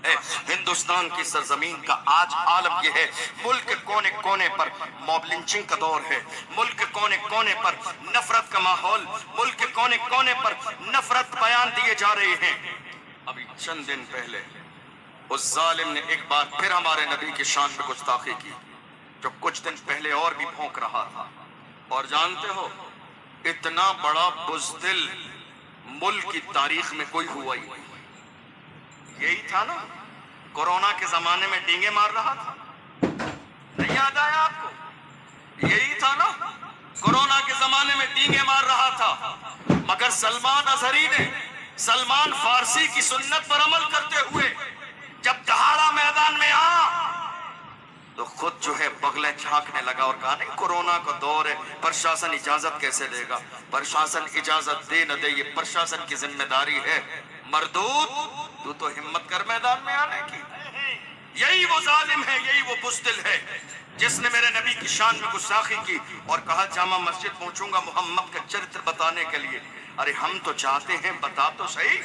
ہے۔ ہندوستان کی سرزمین کا آج عالم یہ ہے، ملک کے کونے کونے پر موب لنچنگ کا دور ہے، ملک کے کونے کونے پر نفرت کا ماحول، ملک کے کونے کونے پر نفرت بیان دیے جا رہے ہیں۔ ابھی چند دن پہلے اس ظالم نے ایک بار پھر ہمارے نبی کی شان میں گستاخی کی، جو کچھ دن پہلے اور بھی بھونک رہا تھا۔ اور جانتے ہو، اتنا بڑا بزدل ملک کی تاریخ میں کوئی ہوا ہی نہیں۔ یہی تھا نا کورونا کے زمانے میں ڈینگے مار رہا تھا، نہیں یاد آیا آپ کو؟ یہی تھا نا کورونا کے زمانے میں ڈینگے مار رہا تھا، مگر سلمان اظہری نے سلمان فارسی کی سنت پر عمل کرتے ہوئے جب دہاڑا میدان میں تو خود جو ہے بغلیں جھانکنے لگا اور کہا نہیں کورونا کا دور ہے، پرشاسن اجازت کیسے دے گا؟ پرشاسن اجازت دے نہ دے یہ پرشاسن کی ذمہ داری ہے۔ مردود تو ہمت کر میدان میں آنے کی۔ یہی وہ ظالم ہے، یہی وہ بزدل ہے جس نے میرے نبی کی شان میں گستاخی کی اور کہا جامع مسجد پہنچوں گا محمد کا چرتر بتانے کے لیے۔ ارے ہم تو چاہتے ہیں بتا تو صحیح،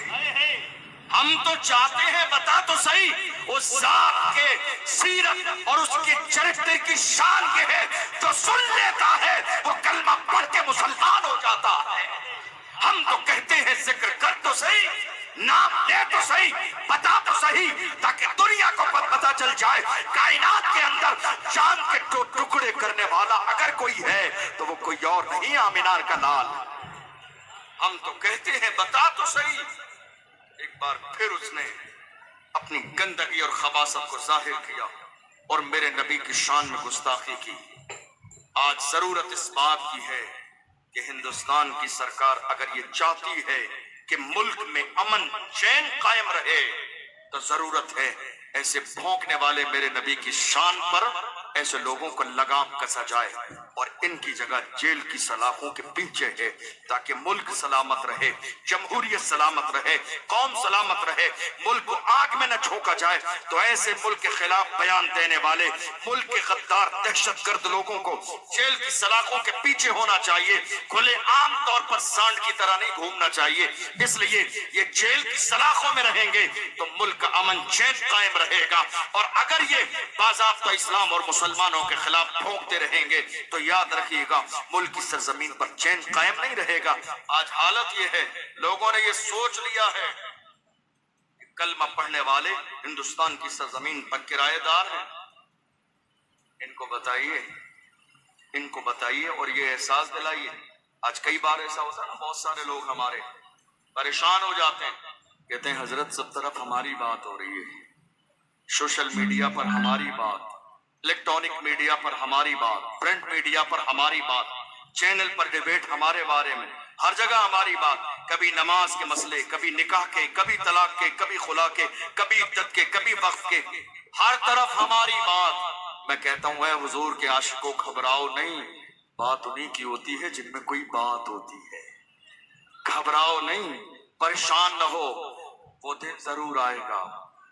ہم تو چاہتے ہیں بتا تو صحیح اس ذات کے سیرت اور اس کے چرتر کی شان یہ ہے، جو سن لیتا ہے وہ کلمہ پڑھ کے مسلمان ہو جاتا ہے۔ ہم تو کہتے ہیں ذکر کر تو صحیح، نام لے تو صحیح، بتا تو صحیح، تاکہ دنیا کو پتہ چل جائے کائنات کے اندر جان کے ٹکڑے کرنے والا اگر کوئی ہے تو وہ کوئی اور نہیں، آمینار کا لال۔ ہم تو کہتے ہیں بتا تو صحیح۔ ایک بار پھر اس نے اپنی گندگی اور خباثت کو ظاہر کیا اور میرے نبی کی شان میں گستاخی کی۔ آج ضرورت اس بات کی ہے کہ ہندوستان کی سرکار اگر یہ چاہتی ہے کہ ملک میں امن چین قائم رہے تو ضرورت ہے ایسے بھونکنے والے میرے نبی کی شان پر ایسے لوگوں کو لگام کسا جائے اور ان کی جگہ جیل کی سلاخوں کے پیچھے ہے، تاکہ ملک سلامت رہے، جمہوریت سلامت رہے، قوم سلامت رہے، ملک کو آگ میں نہ جھونکا جائے۔ تو ایسے ملک کے خلاف بیان دینے والے ملک کے غدار دہشت گرد لوگوں کو جیل کی سلاخوں کے پیچھے ہونا چاہیے، کھلے عام طور پر سانڈ کی طرح نہیں گھومنا چاہیے۔ اس لیے یہ جیل کی سلاخوں میں رہیں گے تو ملک کا امن چین قائم رہے گا، اور اگر یہ باضابطہ اسلام اور مسلمانوں کے خلاف بھونکتے رہیں گے تو یاد رکھیے گا ملک کی سرزمین پر چین قائم نہیں رہے گا۔ آج حالت یہ ہے، لوگوں نے یہ سوچ لیا ہے کہ کلمہ پڑھنے والے ہندوستان کی سرزمین پر کرایہ دار ہیں۔ ان کو بتائیے، ان کو بتائیے اور یہ احساس دلائیے۔ آج کئی بار ایسا ہوتا ہے نا، بہت سارے لوگ ہمارے پریشان ہو جاتے ہیں، کہتے ہیں حضرت سب طرف ہماری بات ہو رہی ہے، سوشل میڈیا پر ہماری بات، الیکٹرانک میڈیا پر ہماری بات، پرنٹ میڈیا پر ہماری بات، چینل پر ڈیبیٹ ہمارے بارے میں، ہر جگہ ہماری بات، کبھی نماز کے مسئلے، کبھی نکاح کے، کبھی طلاق کے، کبھی خلا کے، کبھی عدت کے، کبھی وقف کے، ہر طرف ہماری بات۔ میں کہتا ہوں اے حضور کے عاشقوں گھبراؤ نہیں، بات انہیں کی ہوتی ہے جن میں کوئی بات ہوتی ہے۔ گھبراؤ نہیں، پریشان نہ ہو، وہ دن ضرور آئے گا،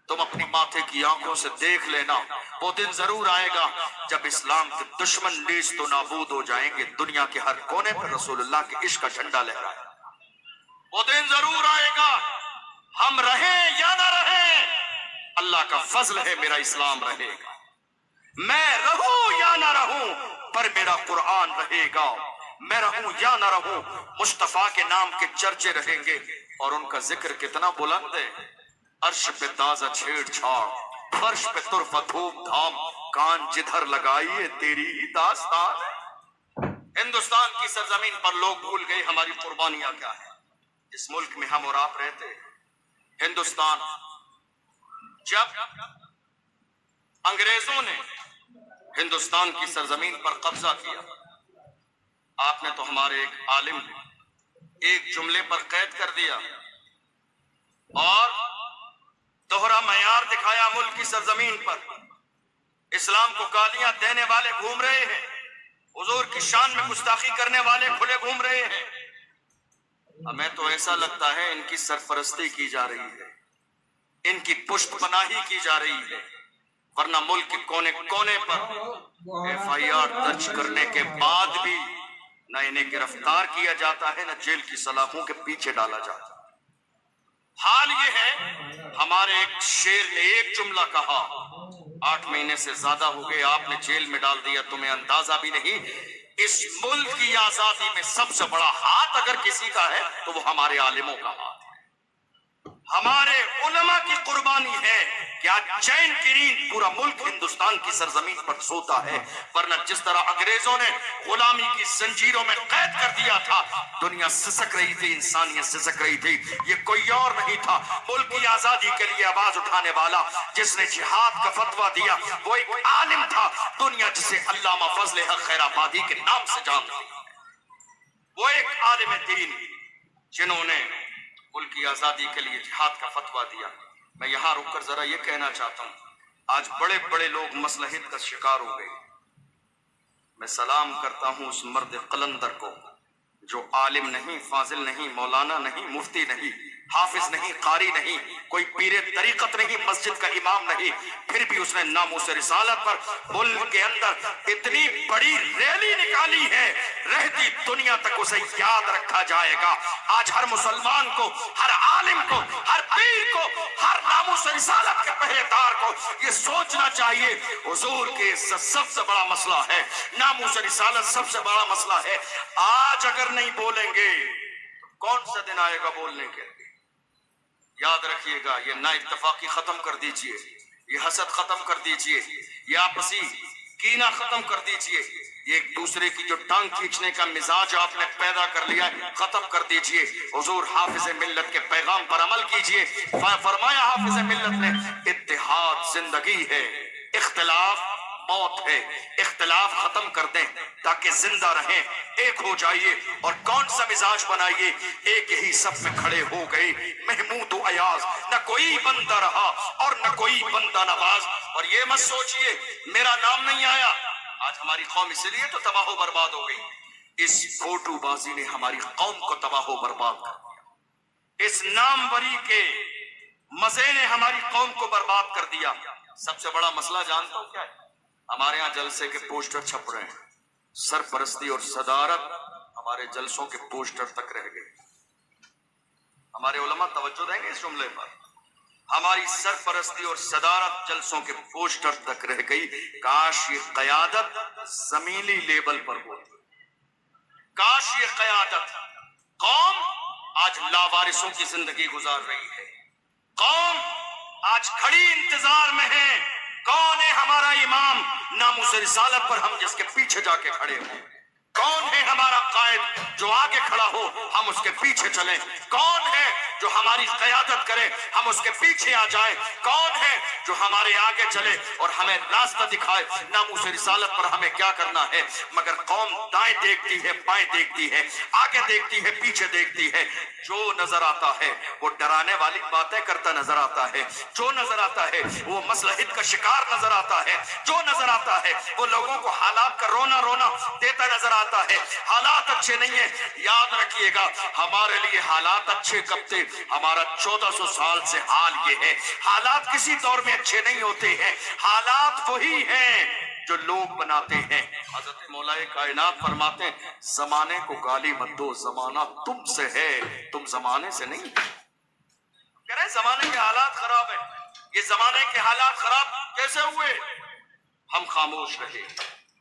تم اپنی ماتھے کی آنکھوں سے دیکھ لینا، وہ دن ضرور آئے گا جب اسلام کے دشمن نیست و نابود ہو جائیں گے، دنیا کے ہر کونے پر رسول اللہ کے عشق کا جھنڈا لہرائے گا۔ وہ دن ضرور آئے گا، ہم رہیں یا نہ رہیں، اللہ کا فضل ہے میرا اسلام رہے گا۔ میں رہوں یا نہ رہوں پر میرا قرآن رہے گا، میں رہوں یا نہ رہوں مصطفیٰ کے نام کے چرچے رہیں گے، اور ان کا ذکر کتنا بلند ہے۔ عرش پہ تازہ چھیڑ چھاڑ، فرش پہ طرفہ دھوم دھام، کان جدھر لگائیے تیری ہی داستان ہے۔ ہندوستان کی سرزمین پر لوگ بھول گئے ہماری قربانیاں کیا ہیں۔ اس ملک میں ہم اور آپ رہتے ہیں۔ ہندوستان جب انگریزوں نے ہندوستان کی سرزمین پر قبضہ کیا، آپ نے تو ہمارے ایک عالم ایک جملے پر قید کر دیا اور دوہرا معیار دکھایا ملک کی سرزمین پر۔ اسلام کو گالیاں دینے والے گھوم رہے ہیں، حضور کی شان میں گستاخی کرنے والے کھلے گھوم رہے ہیں۔ ہمیں تو ایسا لگتا ہے ان کی سرپرستی کی جا رہی ہے، ان کی پشت پناہی کی جا رہی ہے، ورنہ ملک کے کونے کونے پر FIR درج کرنے کے بعد بھی نہ انہیں گرفتار کیا جاتا ہے، نہ جیل کی سلاخوں کے پیچھے ڈالا جاتا ہے۔ حال یہ ہے، ہمارے ایک شیر نے ایک جملہ کہا، 8 مہینے سے زیادہ ہو گئے آپ نے جیل میں ڈال دیا، تمہیں اندازہ بھی نہیں۔ اس ملک کی آزادی میں سب سے بڑا ہاتھ اگر کسی کا ہے تو وہ ہمارے عالموں کا ہاتھ ہے، ہمارے علماء کی قربانی ہے کہ آج چین کی نیند پورا ملک ہندوستان کی سرزمین پر سوتا ہے، ورنہ جس طرح انگریزوں نے غلامی کی زنجیروں میں قید کر دیا تھا، دنیا سسک رہی تھی، انسانیت سسک رہی تھی، یہ کوئی اور نہیں تھا۔ ملک کی آزادی کے لیے آواز اٹھانے والا جس نے جہاد کا فتویٰ دیا وہ ایک عالم تھا، دنیا جسے علامہ فضل حق خیر آبادی کے نام سے جانتی ہے۔ وہ ایک عالم دین جنہوں نے ملک کی آزادی کے لیے جہاد کا فتویٰ دیا۔ میں یہاں رک کر ذرا یہ کہنا چاہتا ہوں، آج بڑے بڑے لوگ مصلحت کا شکار ہو گئے۔ میں سلام کرتا ہوں اس مرد قلندر کو جو عالم نہیں، فاضل نہیں، مولانا نہیں، مفتی نہیں، حافظ نہیں، قاری نہیں، کوئی پیر طریقت نہیں، مسجد کا امام نہیں، پھر بھی اس نے ناموس رسالت پر ملک کے اندر اتنی بڑی ریلی نکالی ہے، رہتی دنیا تک اسے یاد رکھا جائے گا۔ آج ہر مسلمان کو، ہر عالم کو، ہر پیر کو، ہر ناموس رسالت کے پہرے دار کو یہ سوچنا چاہیے، حضور کی عزت سب سے بڑا مسئلہ ہے، ناموس رسالت سب سے بڑا مسئلہ ہے۔ آج اگر نہیں بولیں گے کون سا دن آئے گا بولنے کے؟ یاد رکھیے گا، یہ نا اتفاقی ختم کر دیجئے، یہ حسد ختم کر دیجئے، یہ آپسی کینہ ختم کر دیجئے، یہ ایک دوسرے کی جو ٹانگ کھینچنے کا مزاج آپ نے پیدا کر لیا ہے ختم کر دیجئے۔ حضور حافظ ملت کے پیغام پر عمل کیجئے۔ فرمایا حافظ ملت نے، اتحاد زندگی ہے، اختلاف موت ہے، اختلاف ختم کر دیں تاکہ زندہ رہیں، ایک ہو جائیے اور کون سا مزاج بنائیے، ایک ہی صف میں کھڑے ہو گئے محمود و ایاز، نہ کوئی بندہ رہا اور نہ کوئی بندہ نواز۔ اور یہ مت سوچئے میرا نام نہیں آیا، آج ہماری قوم اس لیے تو تباہ و برباد ہو گئی، اس فوٹو بازی نے ہماری قوم کو تباہ و برباد کر دیا، اس نام بری کے مزے نے ہماری قوم کو برباد کر دیا۔ سب سے بڑا مسئلہ جانتا ہوں کیا ہے؟ ہمارے ہاں جلسے کے پوسٹر چھپ رہے ہیں، سرپرستی اور صدارت ہمارے جلسوں کے پوسٹر تک رہ گئے۔ ہمارے علماء توجہ دیں گے اس جملے پر، ہماری سرپرستی اور صدارت جلسوں کے پوسٹر تک رہ گئی۔ کاش یہ قیادت زمینی لیبل پر ہوتی، کاش یہ قیادت۔ قوم آج لاوارثوں کی زندگی گزار رہی ہے، قوم آج کھڑی انتظار میں ہے، کون ہے ہمارا امام ناموس رسالت پر ہم جس کے پیچھے جا کے کھڑے ہوں؟ کون ہے ہمارا قائد جو آگے کھڑا ہو ہم اس کے پیچھے چلیں؟ کون ہے جو ہماری قیادت کرے ہم اس کے پیچھے آ جائیں؟ کون ہے جو ہمارے آگے چلے اور ہمیں راستہ دکھائے ناموس رسالت پر ہمیں کیا کرنا ہے؟ مگر قوم دائیں دیکھتی ہے، بائیں دیکھتی ہے، آگے دیکھتی ہے، پیچھے دیکھتی ہے، جو نظر آتا ہے وہ ڈرانے والی باتیں کرتا نظر آتا ہے، جو نظر آتا ہے وہ مصلحت کا شکار نظر آتا ہے، جو نظر آتا ہے وہ لوگوں کو حالات کا رونا رونا دیتا نظر آتا ہے۔ حالات اچھے نہیں ہیں، یاد رکھیے گا ہمارے لیے حالات اچھے کب تھے؟ ہمارا 1400 سال سے حال یہ ہے، حالات کسی دور میں اچھے نہیں ہوتے ہیں، حالات وہی ہیں جو لوگ بناتے ہیں۔ حضرت مولا کائنات فرماتے ہیں زمانے کو گالی مت دو، زمانہ تم سے ہے، تم زمانے سے نہیں۔ کہہ رہے ہیں زمانے کے حالات خراب ہیں، یہ زمانے کے حالات خراب کیسے ہوئے؟ ہم خاموش رہے،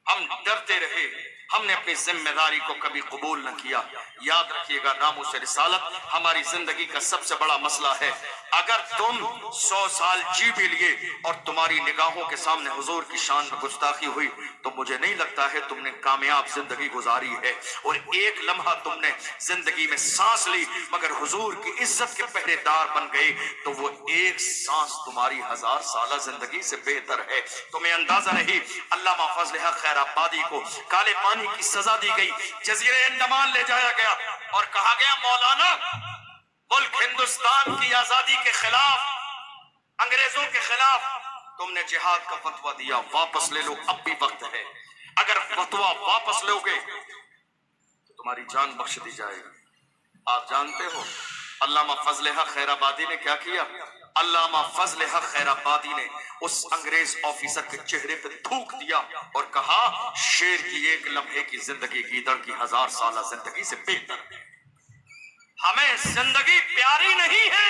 ہم ڈرتے رہے، ہم نے اپنی ذمہ داری کو کبھی قبول نہ کیا۔ یاد رکھیے گا ناموس رسالت ہماری زندگی کا سب سے بڑا مسئلہ ہے۔ اگر تم 100 سال جی بھی لیے اور تمہاری نگاہوں کے سامنے حضور کی شان میں گستاخی ہوئی تو مجھے نہیں لگتا ہے تم نے کامیاب زندگی گزاری ہے۔ اور ایک لمحہ تم نے زندگی میں سانس لی مگر حضور کی عزت کے پہرے دار بن گئے تو وہ ایک سانس تمہاری 1000 سالہ زندگی سے بہتر ہے۔ تمہیں اندازہ نہیں، علامہ فضل حق خیر آبادی کو کالے پانی کی سزا دی گئی، جزیرے انڈمان لے جایا گیا اور کہا گیا مولانا ملک ہندوستان کی آزادی کے خلاف، انگریزوں کے خلاف تم نے جہاد کا فتویٰ دیا، واپس لے لو، اب بھی وقت ہے۔ اگر فتویٰ واپس لو گے تو تمہاری جان بخش دی جائے گی۔ آپ جانتے ہو علامہ فضل حق خیر آبادی نے کیا کیا؟ علامہ فضل حق خیر آبادی نے اس انگریز آفیسر کے چہرے پہ تھوک دیا اور کہا شیر کی ایک لمحے کی زندگی گیدڑ کی 1000 سالہ زندگی سے بہتر ہے۔ ہمیں زندگی پیاری نہیں ہے،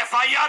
FIR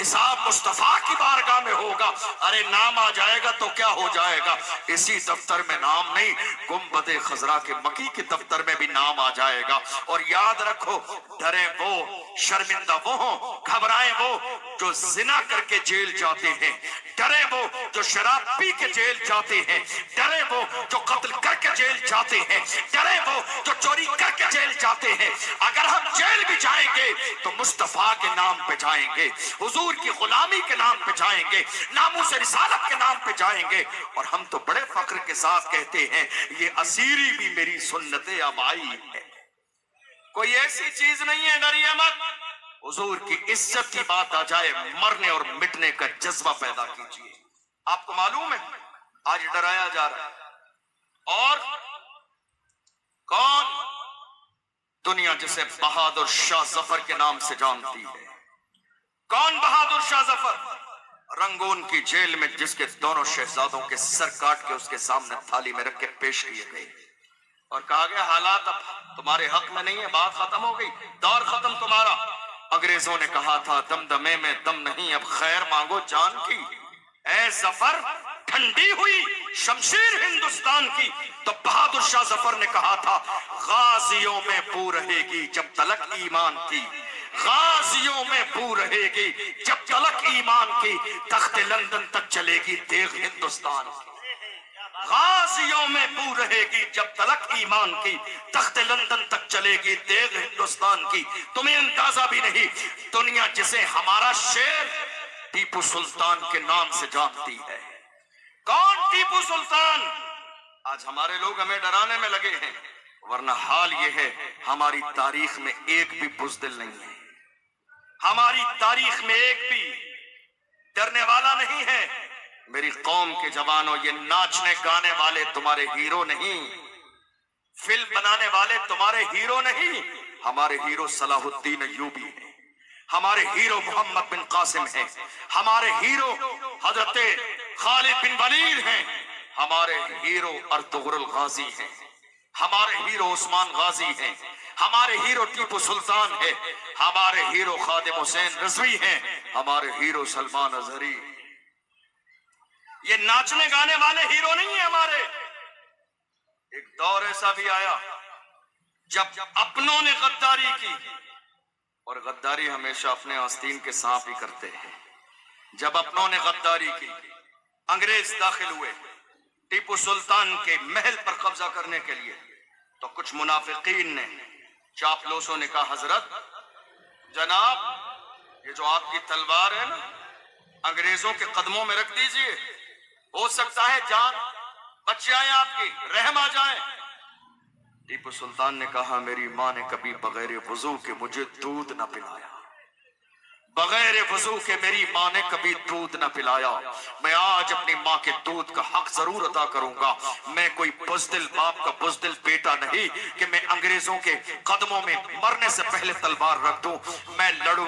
حساب مصطفیٰ کی بارگاہ میں ہوگا. ارے نام آ جائے گا تو کیا ہو جائے گا, اسی دفتر میں نام نہیں, گنبد خضرا کے مکی کے دفتر میں بھی نام آ جائے گا. اور یاد رکھو, ڈرے وہ, شرمندہ وہ ہوں, گھبرائیں وہ جو زنا کر کے جیل جاتے ہیں, ڈرے وہ جو شراب پی کے جیل جاتے ہیں, ڈرے وہ جو قتل کر کے جیل جاتے ہیں, ڈرے وہ جو چوری کر کے جیل جاتے ہیں. اگر ہم جیل بھی جائیں گے تو مصطفیٰ کے نام پہ جائیں گے, حضور کی غلامی کے نام پہ جائیں گے, ناموس رسالت کے نام پہ جائیں گے. اور ہم تو بڑے فخر کے ساتھ کہتے ہیں یہ اسیری بھی میری سنت آبائی ہے. کوئی ایسی چیز نہیں ہے, ڈریے مت. حضور کی عزت کی بات آ جائے, مرنے اور مٹنے کا جذبہ پیدا کیجیے. آپ کو معلوم ہے آج ڈرایا جا رہا ہے, اور کون؟ دنیا جسے بہادر شاہ ظفر کے نام سے جانتی ہے. کون بہادر شاہ ظفر؟ رنگون کی جیل میں جس کے دونوں شہزادوں کے سر کاٹ کے اس کے سامنے تھالی میں رکھ کے پیش کیے گئے اور کہا گیا حالات اب تمہارے حق میں نہیں ہے, بات ختم ہو گئی, دور ختم تمہارا. انگریزوں نے کہا تھا دمدمے میں دم نہیں, اب خیر مانگو جان کی. اے ظفر ٹھنڈی ہوئی شمشیر ہندوستان کی, تو بہادر شاہ ظفر نے کہا تھا غازیوں میں بو رہے گی جب تلک ایمان کی, غازیوں میں بو رہے گی جب تلک ایمان کی, تخت لندن تک چلے گی دیغ ہندوستان کی. غازیوں میں بو رہے گی جب تلک ایمان کی, تخت لندن تک چلے گی دیغ ہندوستان کی. تمہیں اندازہ بھی نہیں, دنیا جسے ہمارا شیر ٹیپو سلطان کے نام سے جانتی ہے. کون ٹیپو سلطان؟ آج ہمارے لوگ ہمیں ڈرانے میں لگے ہیں, ورنہ حال یہ ہے ہماری تاریخ میں ایک بھی بزدل نہیں ہے, ہماری تاریخ میں ایک بھی ڈرنے والا نہیں ہے. میری قوم کے جوانوں, یہ ناچنے گانے والے تمہارے ہیرو نہیں, فلم بنانے والے تمہارے ہیرو نہیں. ہمارے ہیرو صلاح الدین ایوبی ہیں, ہمارے ہیرو محمد بن قاسم ہیں, ہمارے ہیرو حضرت خالد بن ولید ہیں, ہمارے ہیرو ارطغرل غازی ہیں, ہمارے ہیرو عثمان غازی ہیں, ہمارے ہیرو ٹیپو سلطان ہے, ہمارے ہیرو خادم حسین رضوی ہیں, ہمارے ہیرو سلمان اظہری. یہ ناچنے گانے والے ہیرو نہیں ہیں ہمارے. ایک دور ایسا بھی آیا جب اپنوں نے غداری کی, اور غداری ہمیشہ اپنے آستین کے سانپ ہی کرتے ہیں. جب اپنوں نے غداری کی, انگریز داخل ہوئے ٹیپو سلطان کے محل پر قبضہ کرنے کے لیے, تو کچھ منافقین نے, چاپلوسوں نے کہا حضرت جناب یہ جو آپ کی تلوار ہے نا انگریزوں کے قدموں میں رکھ دیجئے, ہو سکتا ہے جان بچ جائے آپ کی, رحم آ جائے. ٹیپو سلطان نے کہا میری ماں نے کبھی بغیر وضو کے مجھے دودھ نہ پلایا, بغیر وضو کے میری ماں نے کبھی دودھ نہ پلایا. میں آج اپنی ماں کے دودھ کا حق ضرور ادا کروں گا. میں کوئی بزدل باپ کا بزدل بیٹا نہیں کہ میں انگریزوں کے قدموں میں مرنے سے پہلے تلوار رکھ دوں. میں لڑوں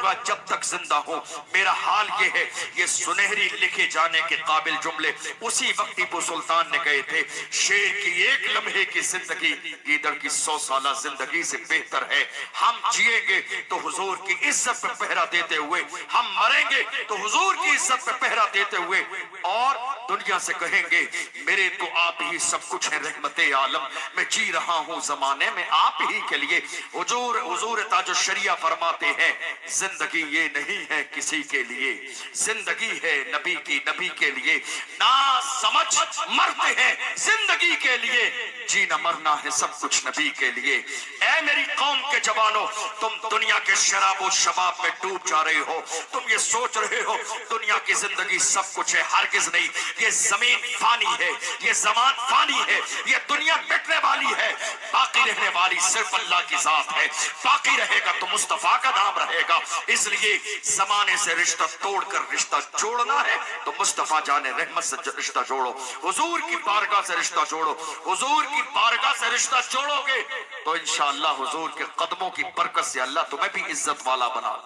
گا جب تک زندہ ہوں. میرا حال یہ ہے, یہ سنہری لکھے جانے کے قابل جملے اسی وقت ٹیپو سلطان نے کہے تھے, شیر کی ایک لمحے کی زندگی گیدڑ کی 100 سالہ زندگی سے بہتر ہے. ہم جیئیں گے تو حضور کی عزت پہ پہرا دیتے ہوئے, ہم مریں گے تو حضور کی عزت پہ پہرا دیتے ہوئے, اور دنیا سے کہیں گے میرے تو آپ ہی سب کچھ ہے رحمت عالم, میں جی رہا ہوں زمانے میں آپ ہی کے لیے. حضور تاج الشریعہ فرماتے ہیں زندگی یہ نہیں ہے کسی کے لیے, زندگی ہے نبی کی, نبی کے لیے. نہ سمجھ مرتے ہیں زندگی کے لیے, جینا مرنا ہے سب کچھ نبی کے لیے. اے میری قوم کے جوانوں, تم دنیا کے شراب و شباب میں ڈوب جا رہے ہو. تم یہ سوچ رہے ہو دنیا کی زندگی سب کچھ ہے, ہرگز نہیں. یہ زمین فانی ہے, یہ زمان فانی ہے, یہ دنیا مٹنے والی ہے. باقی رہنے والی صرف اللہ کی ذات ہے. باقی رہے گا تو مصطفیٰ کا نام رہے گا. اس لیے زمانے سے رشتہ توڑ کر رشتہ جوڑنا ہے تو مصطفیٰ جان رحمت سے رشتہ جوڑو, حضور کی بارگاہ سے رشتہ جوڑو. حضور کی بارگاہ سے رشتہ جوڑو گے تو انشاءاللہ حضور کے قدموں کی برکت سے اللہ تمہیں بھی عزت والا بنا.